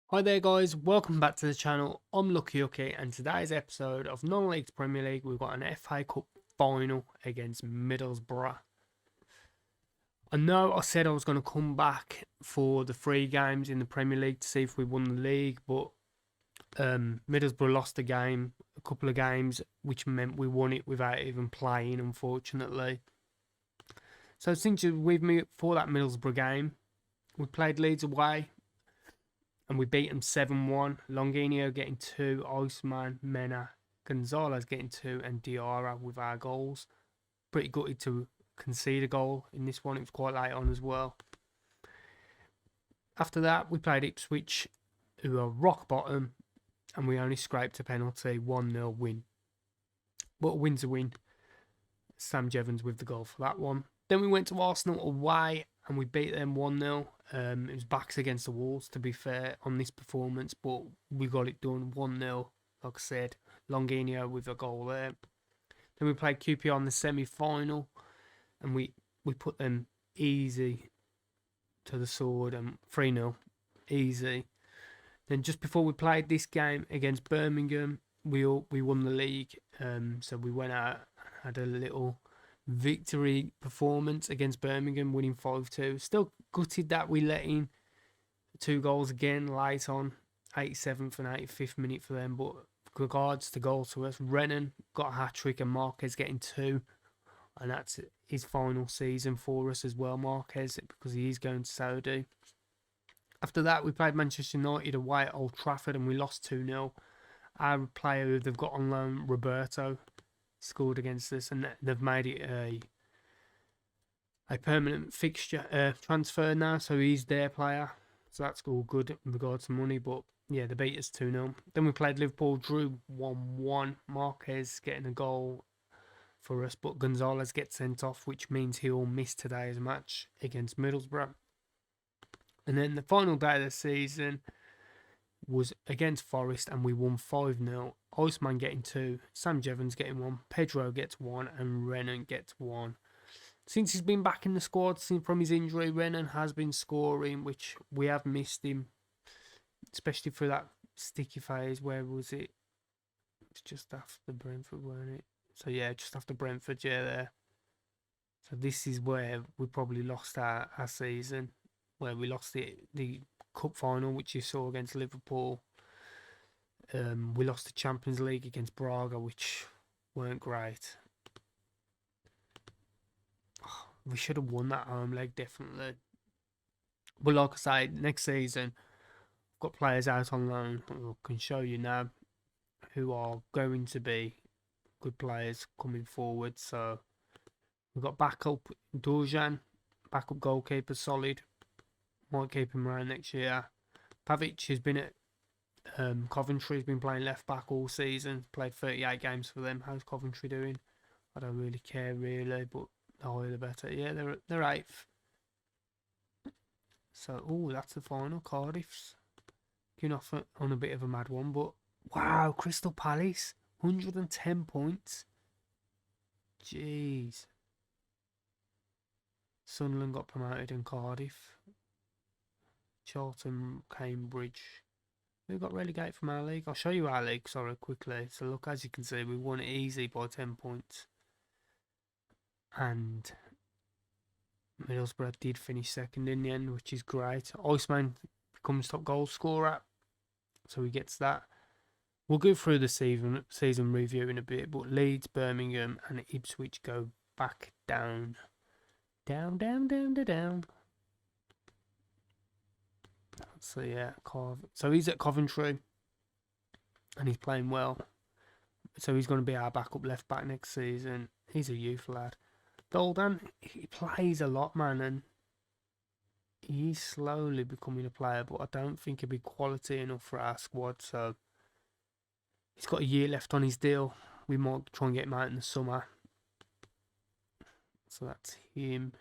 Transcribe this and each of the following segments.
Hi there guys, welcome back to the channel. I'm Hookey and today's episode of Non-Leagues Premier League, we've got an FA Cup final against Middlesbrough. I know I said I was going to come back for the 3 games in the Premier League to see if we won the league, but Middlesbrough lost a game, a couple of games, which meant we won it without even playing, unfortunately. So since you're with me for that Middlesbrough game, we played Leeds away, and we beat them 7-1. Longinho getting 2, Iceman, Mena, Gonzalez getting 2, and Diarra with our goals. Pretty gutted to concede a goal in this one. It was quite late on as well. After that, we played Ipswich, who are rock bottom, and we only scraped a penalty, 1-0 win. But a win's a win. Sam Jevons with the goal for that one. Then we went to Arsenal away, and we beat them 1-0. It was backs against the walls, to be fair, on this performance, but we got it done 1-0, like I said. Longinho with a goal there. Then we played QPR in the semi-final, and we put them easy to the sword, and 3-0, easy. Then just before we played this game against Birmingham, we won the league. So we went out, had a little victory performance against Birmingham, winning 5-2. Still gutted that we let in 2 goals again late on, 87th and 85th minute for them. But regards to goals to us, Renan got a hat-trick and Marquez getting 2. And that's his final season for us as well, Marquez, because he is going to Saudi. After that, we played Manchester United away at Old Trafford and we lost 2-0. Our player who they've got on loan, Roberto, scored against us, and they've made it a permanent fixture transfer now, so he's their player. So that's all good in regards to money, but yeah, they beat us 2-0. Then we played Liverpool, drew 1-1. Marquez getting a goal for us, but Gonzalez gets sent off, which means he'll miss today's match against Middlesbrough. And then the final day of the season was against Forest, and we won 5-0. Iceman getting 2, Sam Jevons getting 1, Pedro gets 1, and Renan gets 1. Since he's been back in the squad from his injury, Renan has been scoring, which we have missed him, especially for that sticky phase. Where was it? It's just after Brentford, weren't it? So yeah, just after Brentford, yeah, there. So this is where we probably lost our season, where we lost the cup final, which you saw against Liverpool. We lost the Champions League against Braga, which weren't great. Oh, we should have won that home leg, definitely. But like I say, next season, I've got players out on loan who I can show you now who are going to be good players coming forward. So we've got backup Dorjan, backup goalkeeper, solid. Might keep him around next year. Pavic has been at Coventry, has been playing left back all season. Played 38 games for them. How's Coventry doing? I don't really care really, but the higher the better. Yeah, they're 8th. So that's the final. Cardiff's getting off on a bit of a mad one, but wow, Crystal Palace 110 points. Jeez. Sunderland got promoted in Cardiff. Charlton, Cambridge. We got relegated from our league. I'll show you our league, sorry, quickly. So look, as you can see, we won it easy by 10 points. And Middlesbrough did finish second in the end, which is great. Iceman becomes top goal scorer, so he gets that. We'll go through the season review in a bit, but Leeds, Birmingham, and Ipswich go back down. Down. So yeah, so he's at Coventry, and he's playing well. So he's going to be our backup left back next season. He's a youth lad. Doldan, he plays a lot, man, and he's slowly becoming a player, but I don't think he'll be quality enough for our squad. So he's got a year left on his deal. We might try and get him out in the summer. So that's him.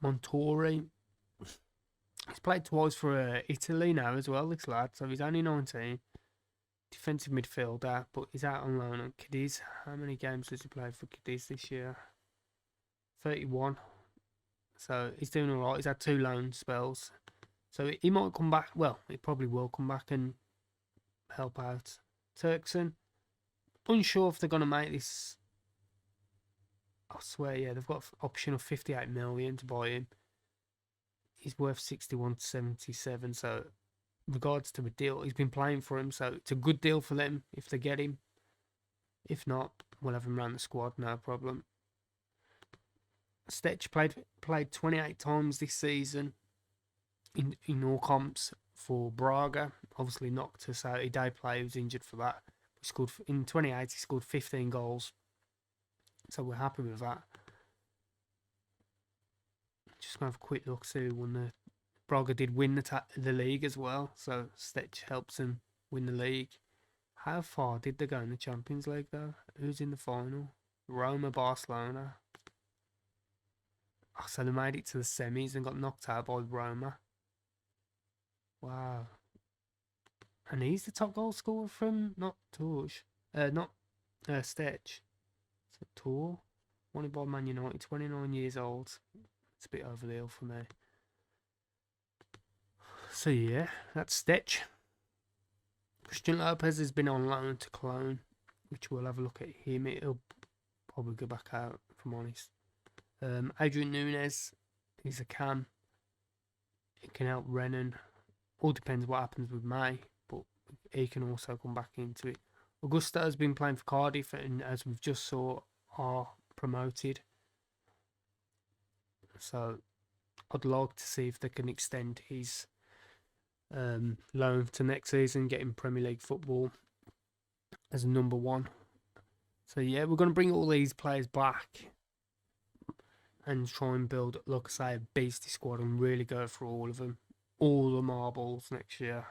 Montori. He's played twice for Italy now as well, this lad. So he's only 19. Defensive midfielder, but he's out on loan at Cadiz. How many games does he play for Cadiz this year? 31. So he's doing alright. He's had 2 loan spells. So he might come back. Well, he probably will come back and help out Turkson. Unsure if they're going to make this. I swear, yeah, they've got an option of 58 million to buy him. He's worth 61 to 77. So, regards to a deal, he's been playing for him. So, it's a good deal for them if they get him. If not, we'll have him around the squad, no problem. Stetch played 28 times this season in all comps for Braga. Obviously knocked us out. He did play, he was injured for that. He scored in 28. He scored 15 goals, so we're happy with that. Just gonna have a quick look, see who won the. Braga did win the league as well, so Stetch helps him win the league. How far did they go in the Champions League though? Who's in the final? Roma, Barcelona. Oh, so they made it to the semis and got knocked out by Roma. Wow. And he's the top goal scorer from not Stetch. So Tour, wanted by Man United, 29 years old. It's a bit over the hill for me. So yeah, that's Stetch. Christian Lopez has been on loan to Cologne, which we'll have a look at him. He'll probably go back out, if I'm honest. Adrian Nunes, he's a cam. He can help Renan. All depends what happens with May, but he can also come back into it. Augusto has been playing for Cardiff, and as we've just saw, are promoted. So I'd like to see if they can extend his loan to next season, get him Premier League football as a number one. So yeah, we're going to bring all these players back and try and build, like I say, a beastie squad and really go for all of them. All the marbles next year.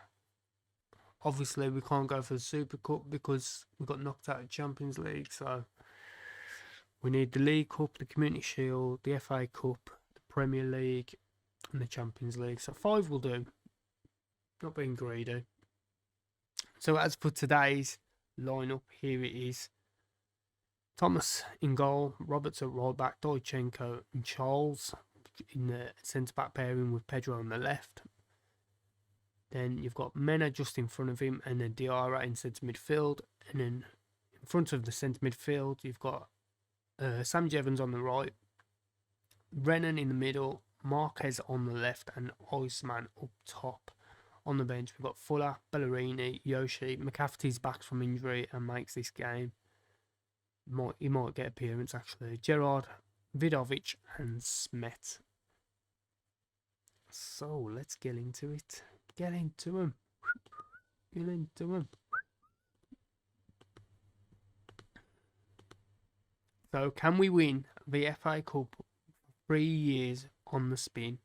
Obviously, we can't go for the Super Cup because we got knocked out of the Champions League. So we need the League Cup, the Community Shield, the FA Cup, the Premier League, and the Champions League. So 5 will do. Not being greedy. So as for today's lineup, here it is. Thomas in goal, Roberts at right back, Dojchenko and Charles in the centre-back pairing with Pedro on the left. Then you've got Mena just in front of him, and then Diarra in centre midfield. And then in front of the centre midfield, you've got Sam Jevons on the right, Renan in the middle, Marquez on the left, and Iceman up top. On the bench, we've got Fuller, Bellerini, Yoshi. McCafferty's back from injury and makes this game. He might get appearance actually. Gerard, Vidovic, and Smet. So let's get into it. Get into him. Get into him. So can we win the FA Cup 3 years on the spin?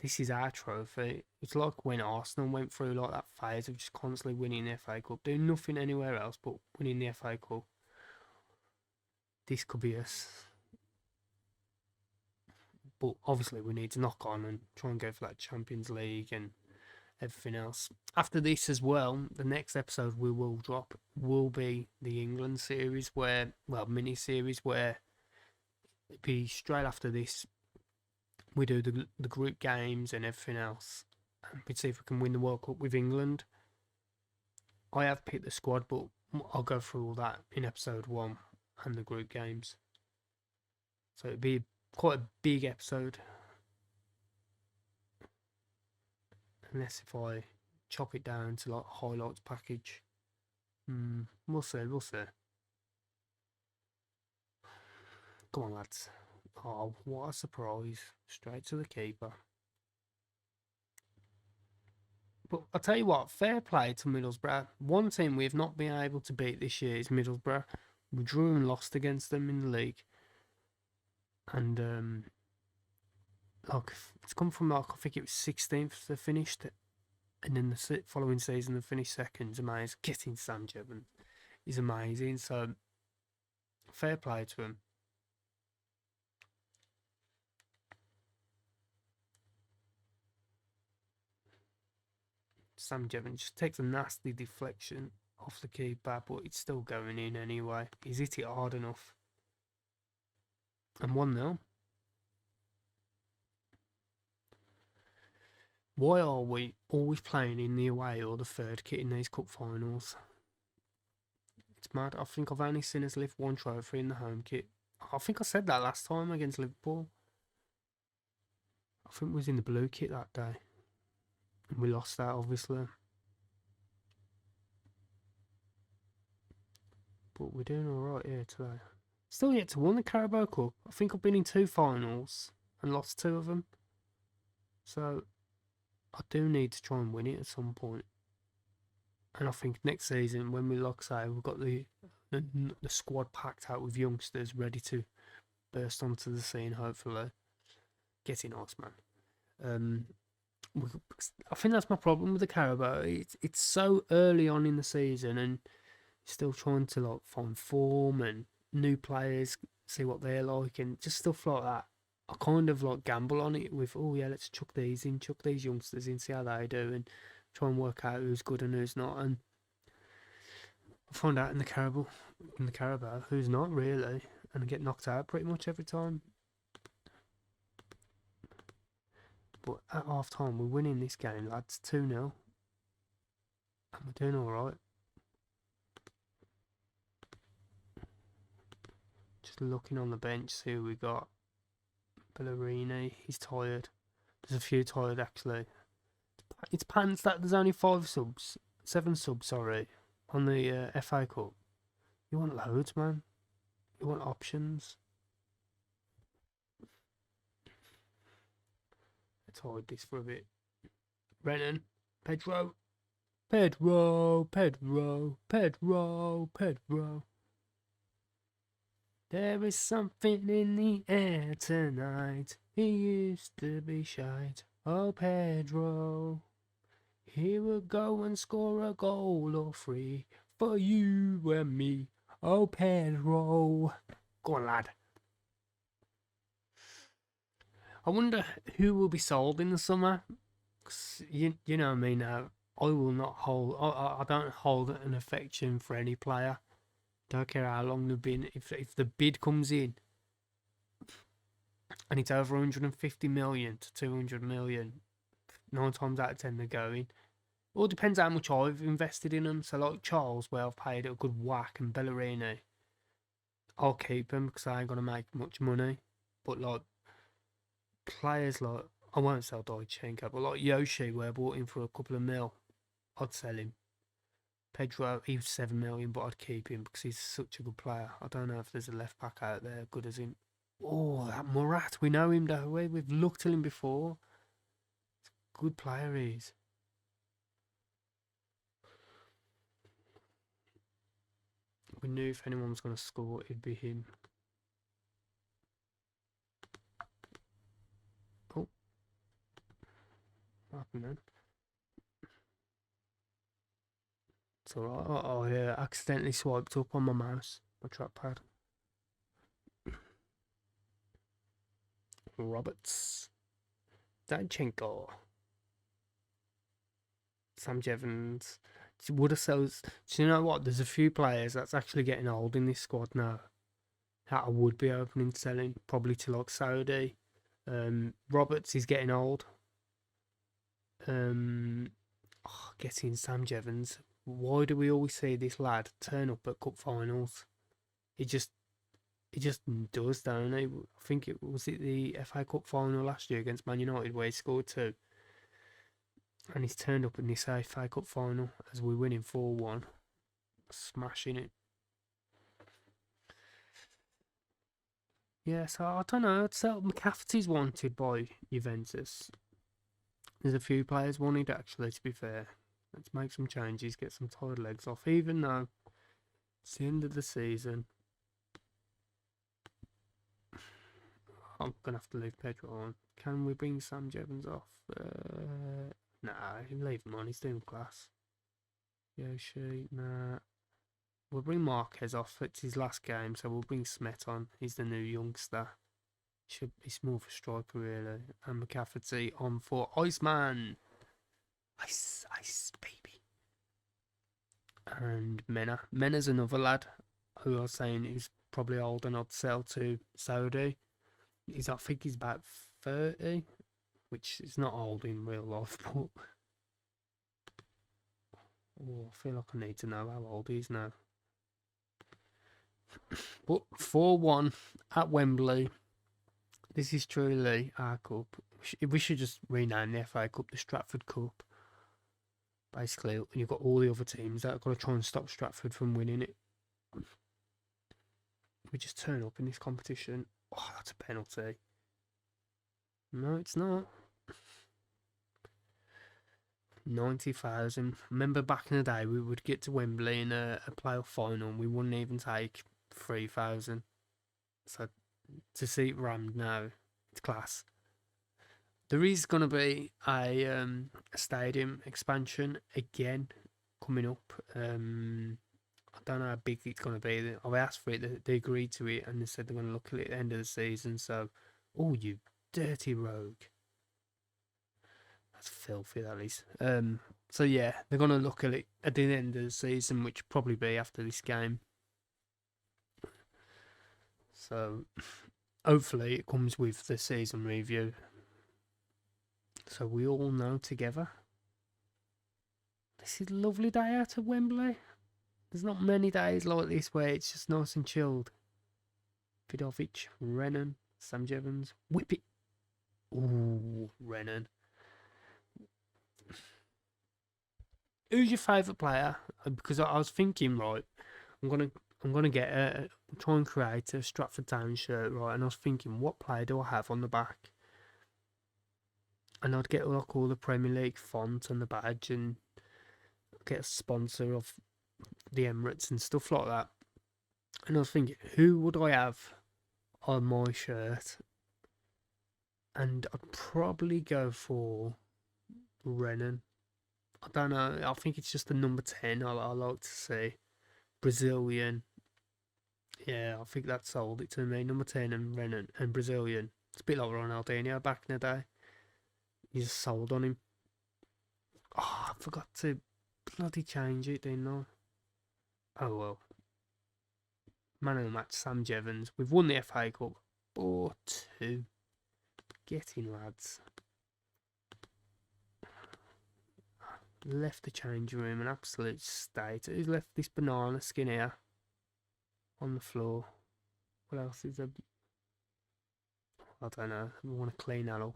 This is our trophy. It's like when Arsenal went through like that phase of just constantly winning the FA Cup, doing nothing anywhere else but winning the FA Cup. This could be us. But obviously we need to knock on and try and go for that Champions League and everything else. After this as well, the next episode we will drop will be the England series mini series where it'll be straight after this. We do the group games and everything else. And we see if we can win the World Cup with England. I have picked the squad, but I'll go through all that in episode 1 and the group games. So it'd be quite a big episode. Unless if I chop it down to like highlights package. We'll see. Come on, lads. Oh, what a surprise. Straight to the keeper. But I'll tell you what, fair play to Middlesbrough. One team we've not been able to beat this year is Middlesbrough. We drew and lost against them in the league. And, it's come from, I think it was 16th they finished. And then the following season they finished second. It's amazing. Getting Sam Jevons is amazing. So, fair play to him. Sam Jevons just takes a nasty deflection off the keeper, but it's still going in anyway. He's hit it hard enough. And 1-0. Why are we always playing in the away or the third kit in these cup finals? It's mad. I think I've only seen us lift one trophy in the home kit. I think I said that last time against Liverpool. I think it was in the blue kit that day. And we lost that, obviously. But we're doing alright here today. Still yet to win the Carabao Cup. I think I've been in 2 finals and lost 2 of them. So I do need to try and win it at some point. And I think next season, when we, like I say, we've got the squad packed out with youngsters ready to burst onto the scene, hopefully. Getting nice, man. I think that's my problem with the Carabao. It's so early on in the season and still trying to like find form and new players, see what they're like, and just stuff like that. I kind of like gamble on it with, oh yeah, let's chuck these youngsters in, see how they do, and try and work out who's good and who's not. And I find out in the Carabao who's not really, and I get knocked out pretty much every time. But at half time, we're winning this game, lads, 2-0. And we're doing alright. Just looking on the bench, see who we got. Bellerini, he's tired. There's a few tired, actually. It's pants that there's only 7 subs, sorry, on the FA Cup. You want loads, man. You want options. Let's hide this for a bit. Renan, Pedro. There is something in the air tonight. He used to be shite. Oh, Pedro. He will go and score a goal or 3 for you and me. Oh, Pedro. Go on, lad. I wonder who will be sold in the summer. 'Cause you know me now. I will not hold. I don't hold an affection for any player. Don't care how long they've been. If the bid comes in and it's over 150 million to 200 million, 9 times out of 10 they're going. It all depends how much I've invested in them. So like Charles, where I've paid a good whack, and Bellerini, I'll keep him because I ain't gonna make much money. But like players like, I won't sell Dychenko, but like Yoshi, where I bought him for a couple of mil, I'd sell him. Pedro, he was 7 million, but I'd keep him because he's such a good player. I don't know if there's a left back out there good as him. Oh, that Murat, we know him, don't we? We've looked at him before. Good player he is. We knew if anyone was going to score, it'd be him. Oh. What happened then? It's alright. Oh, yeah, accidentally swiped up on my mouse, my trackpad. Roberts. Danchenko. Sam Jevons. Would have sells. Do you know what? There's a few players that's actually getting old in this squad now that I would be opening selling, probably to like Saudi. Roberts is getting old. Getting Sam Jevons. Why do we always see this lad turn up at cup finals? He just does, don't he? I think it was the FA Cup final last year against Man United where he scored 2. And he's turned up in this FA Cup final as we're winning 4-1. Smashing it. Yeah, so I don't know. McCafferty's wanted by Juventus. There's a few players wanted, actually, to be fair. Let's make some changes, get some tired legs off, even though it's the end of the season. I'm going to have to leave Pedro on. Can we bring Sam Jevons off? Nah, leave him on. He's doing class. Yoshi, nah. We'll bring Marquez off. It's his last game, so we'll bring Smet on. He's the new youngster. He's more of a striker, really. And McCafferty on for Iceman. Ice, baby. And Mena. Mena's another lad who I was saying is probably old and I'd sell to Saudi. I think he's about 30. which is not old in real life, but I feel like I need to know how old he is now. But 4-1 at Wembley. This is truly our cup. We should just rename the FA Cup the Stratford Cup. Basically, you've got all the other teams that are going to try and stop Stratford from winning it. We just turn up in this competition. Oh, that's a penalty. No, it's not. 90,000. Remember back in the day, we would get to Wembley in a playoff final and we wouldn't even take 3,000. So to see it rammed now, it's class. There is going to be a stadium expansion again coming up. I don't know how big it's going to be. I asked for it, they agreed to it, and they said they're going to look at it at the end of the season. So, oh, you dirty rogue. That's filthy, that is. So yeah, they're going to look at it at the end of the season, which will probably be after this game. So, hopefully it comes with the season review. So we all know together. This is a lovely day out at Wembley. There's not many days like this where it's just nice and chilled. Vidovic, Renan, Sam Jevons, whip it. Ooh, Renan. Who's your favourite player? Because I was thinking, right, I'm gonna get try and create a Stratford Town shirt, right? And I was thinking, what player do I have on the back? And I'd get like all the Premier League font and the badge, and get a sponsor of the Emirates and stuff like that. And I was thinking, who would I have on my shirt? And I'd probably go for Renan. I don't know. I think it's just the number 10 I like to see. Brazilian. Yeah, I think that sold it to me. Number 10 and Renan and Brazilian. It's a bit like Ronaldinho back in the day. You just sold on him. Oh, I forgot to bloody change it, didn't I? Oh well. Man of the match, Sam Jevons. We've won the FA Cup. 4-2. Get in, lads. Left the change room, an absolute state. Who's left this banana skin here? On the floor. What else is there? I don't know. I want to clean that up.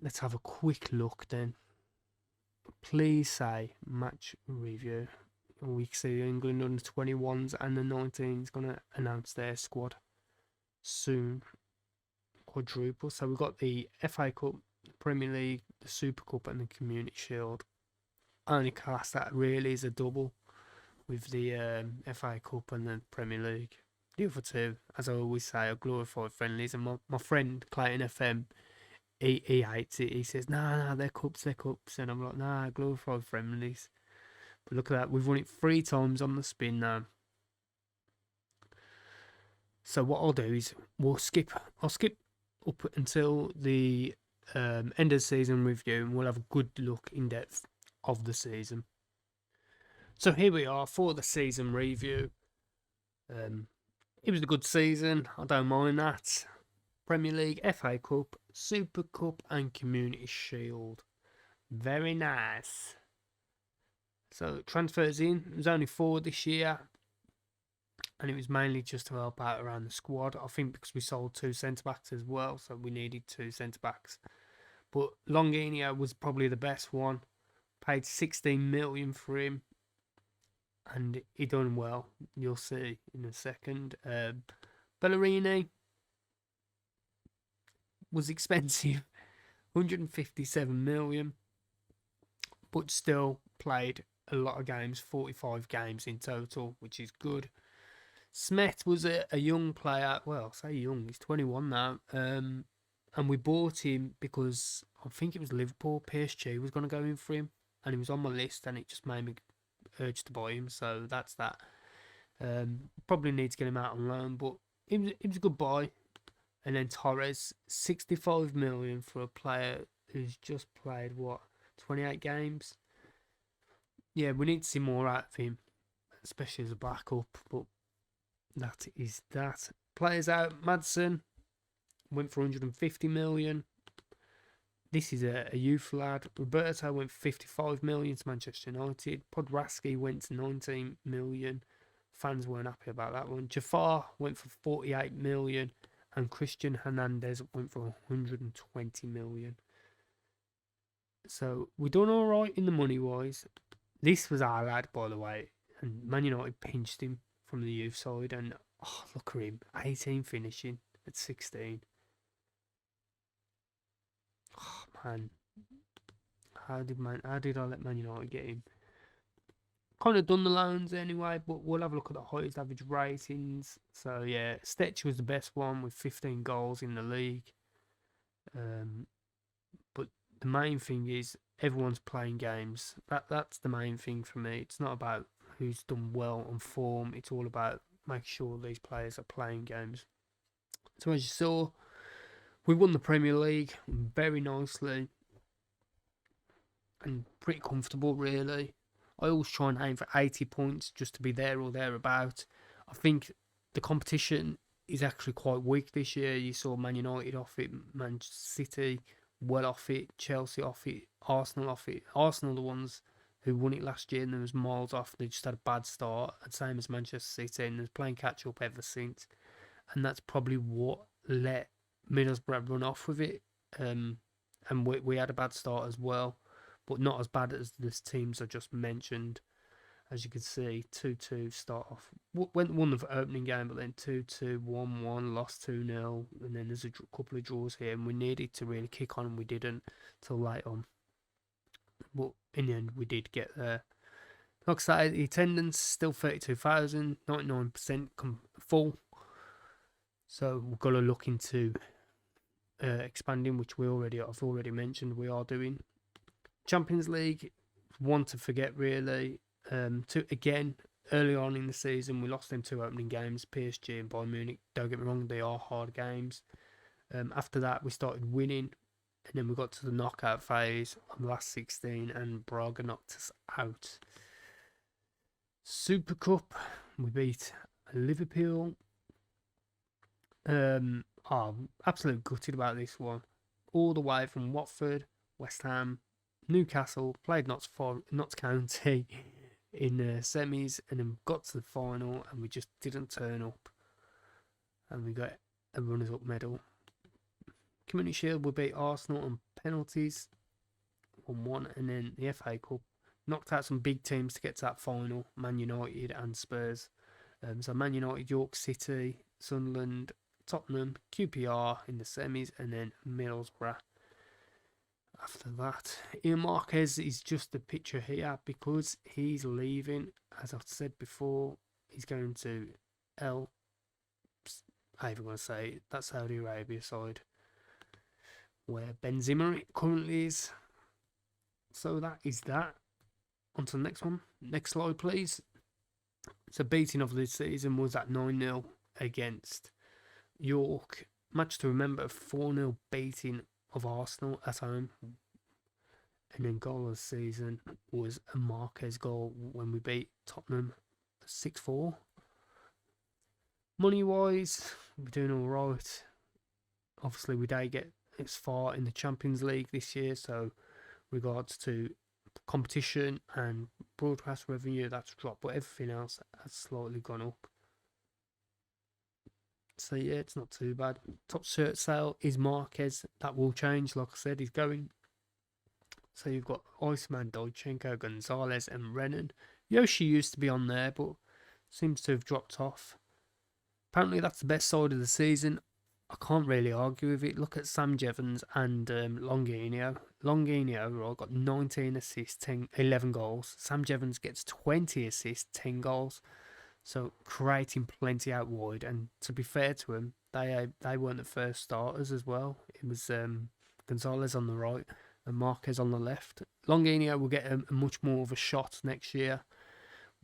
Let's have a quick look then. Please say match review. We see England under 21s and the 19s going to announce their squad soon. Quadruple. So we've got the FA Cup, Premier League, the Super Cup, and the Community Shield. Only class that really is a double with the FA Cup and the Premier League. The other two, as I always say, are glorified friendlies. And my friend Clayton FM, he hates it. He says, nah, they're cups. And I'm like, nah, glorified friendlies. But look at that. We've won it 3 times on the spin now. So what I'll do is I'll skip up until the end of the season review, and we'll have a good look in depth of the season. So here we are for the season review. It was a good season. I don't mind that. Premier League, FA Cup, Super Cup, and Community Shield. Very nice. So transfers in. It was only 4 this year, and it was mainly just to help out around the squad. I think because we sold 2 centre backs as well, so we needed 2 centre backs. But Longinho was probably the best one. Paid 16 million for him, and he done well. You'll see in a second. Bellerini was expensive, 157 million, but still played a lot of games, 45 games in total, which is good. Smet was a young player. Well, I say young, he's 21 now. And we bought him because I think it was Liverpool, PSG was going to go in for him, and he was on my list, and it just made me urge to buy him. So that's that. Probably need to get him out on loan, but it was a good buy. And then Torres, 65 million for a player who's just played 28 games. Yeah, we need to see more out of him, especially as a backup. But that is that. Players out: Madsen, went for 150 million. This is a youth lad. Roberto went 55 million to Manchester United. Podrasky went to 19 million. Fans weren't happy about that one. Jafar went for 48 million. And Christian Hernandez went for 120 million. So we done all right in the money wise. This was our lad, by the way. And Man United pinched him from the youth side. And look at him. 18 finishing at 16. Oh, man. How did I let Man United get him? Kind of done the loans anyway, but we'll have a look at the highest average ratings. So yeah, Stetch was the best one with 15 goals in the league. But the main thing is everyone's playing games. That's the main thing for me. It's not about who's done well on form. It's all about making sure these players are playing games. So as you saw, we won the Premier League very nicely and pretty comfortable, really. I always try and aim for 80 points just to be there or thereabout. I think the competition is actually quite weak this year. You saw Man United off it, Manchester City well off it, Chelsea off it, Arsenal off it. Arsenal the ones who won it last year and there was miles off. They just had a bad start, same as Manchester City, and they're playing catch up ever since. And that's probably what let Middlesbrough run off with it. And we had a bad start as well, but not as bad as the teams I just mentioned. As you can see, 2-2 start off. Won the opening game, but then 2-2, 1-1, lost 2-0, and then there's a couple of draws here, and we needed to really kick on, and we didn't till late on. But in the end, we did get there. Like I said, the attendance still 32,000, 99% full. So we've got to look into expanding, which I've already mentioned we are doing. Champions League, one to forget really. Again, early on in the season, we lost them 2 opening games, PSG and Bayern Munich. Don't get me wrong, they are hard games. After that, we started winning, and then we got to the knockout phase on the last 16, and Braga knocked us out. Super Cup, we beat Liverpool. Absolutely gutted about this one. All the way from Watford, West Ham, Newcastle, played Notts County in the semis, and then got to the final, and we just didn't turn up, and we got a runners-up medal. Community Shield, we beat Arsenal on penalties, 1-1, and then the FA Cup knocked out some big teams to get to that final, Man United and Spurs. So Man United, York City, Sunderland, Tottenham, QPR in the semis, and then Middlesbrough. After that, Ian Marquez is just a picture here because he's leaving. As I've said before, he's going to that Saudi Arabia side, where Benzema currently is. So that is that. On to the next one. Next slide, please. So beating of this season was at 9-0 against York. Match to remember, a 4-0 beating of Arsenal at home. And then goal of the season was a Marquez goal when we beat Tottenham 6-4. Money wise, we're doing alright. Obviously we don't get as far in the Champions League this year, so regards to competition and broadcast revenue, that's dropped, but everything else has slightly gone up. So yeah, it's not too bad. Top shirt sale is Marquez. That will change, like I said, he's going. So you've got Iceman, Dolchenko, Gonzalez and Renan. Yoshi used to be on there, but seems to have dropped off. Apparently that's the best side of the season. I can't really argue with it. Look at Sam Jevons and Longinho. Longinho got 19 assists, 11 goals. Sam Jevons gets 20 assists, 10 goals. So creating plenty out wide. And to be fair to him, they weren't the first starters as well. It was Gonzalez on the right and Marquez on the left. Longinho will get a much more of a shot next year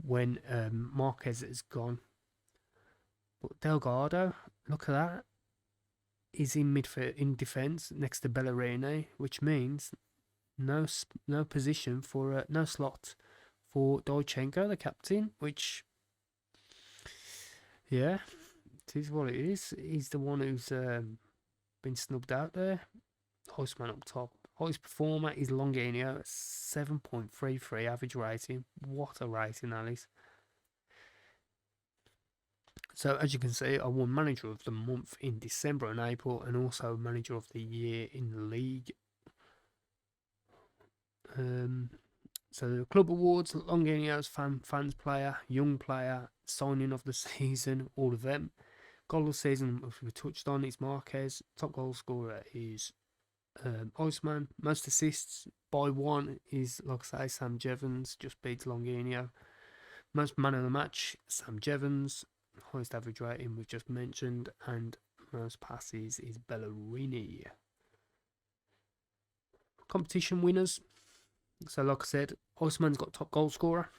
when Marquez is gone. But Delgado, look at that. Is in midfield, in defence next to Bellerini, which means no position for no slot for Dolchenko, the captain. Which, yeah, it is what it is. He's the one who's been snubbed out there. Iceman up top. Highest performer is Longinio, 7.33 average rating. What a rating that is. So as you can see, I won Manager of the Month in December and April, and also Manager of the Year in the league. So the club awards: Longinio's fans player, young player, signing of the season, all of them. Goal of the season, if we touched on, is Marquez. Top goal scorer is Iceman. Most assists by one is, like I say, Sam Jevons, just beats Longinio. Most man of the match, Sam Jevons. Highest average rating we've just mentioned, and most passes is Bellerini. Competition winners. So like I said, Iceman's got top goal scorer.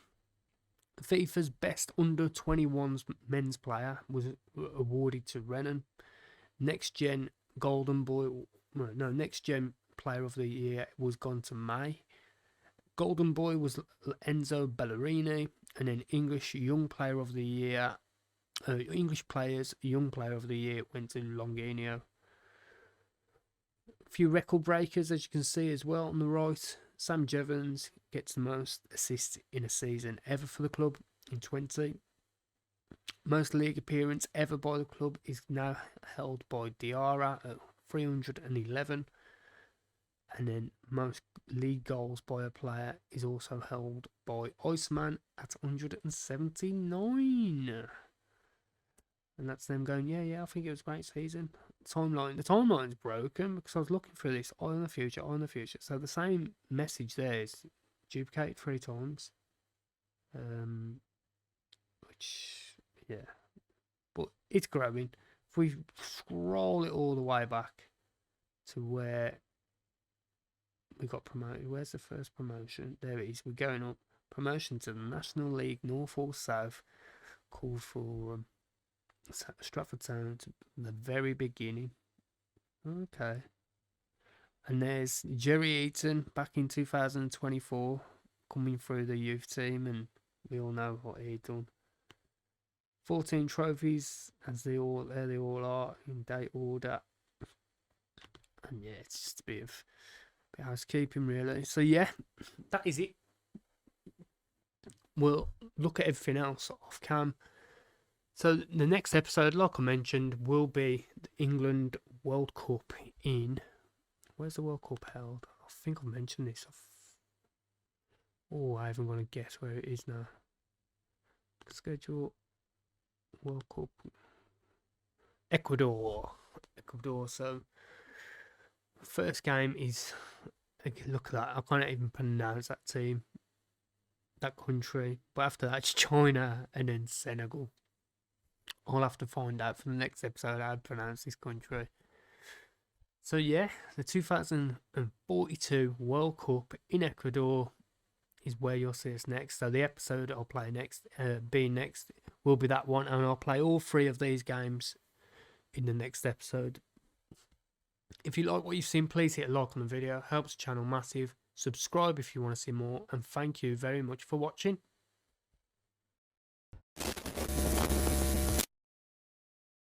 FIFA's best under 21s men's player was awarded to Renan. Next gen golden boy, no, next gen player of the year was gone to May. Golden boy was Enzo Bellerini, and then English young player of the year, English players young player of the year went to Longinio. A few record breakers, as you can see as well on the right. Sam Jevons gets the most assists in a season ever for the club in 20. Most league appearance ever by the club is now held by Diarra at 311. And then most league goals by a player is also held by Iceman at 179. And that's them going, yeah, I think it was a great season. The timeline's broken because I was looking through this, eye on the future. So the same message there is duplicated 3 times. Which, yeah. But it's growing. If we scroll it all the way back to where we got promoted. Where's the first promotion? There it is. We're going up. Promotion to the National League North or South. Called for Stratford Town to the very beginning. Okay. And there's Jerry Eaton back in 2024 coming through the youth team, and we all know what he'd done. 14 trophies, as they all are in date order. And yeah, it's just a bit of housekeeping really. So yeah, that is it. We'll look at everything else off cam. So the next episode, like I mentioned, will be the England World Cup in... Where's the World Cup held? I think I've mentioned this. I haven't got to guess where it is now. Schedule World Cup. Ecuador. So first game is... Look at that. I can't even pronounce that team. That country. But after that, it's China and then Senegal. I'll have to find out for the next episode how to pronounce this country. So yeah, the 2042 World Cup in Ecuador is where you'll see us next. So the episode I'll play next, will be that one, and I'll play all 3 of these games in the next episode. If you like what you've seen, please hit a like on the video. Helps the channel massive. Subscribe if you want to see more, and thank you very much for watching.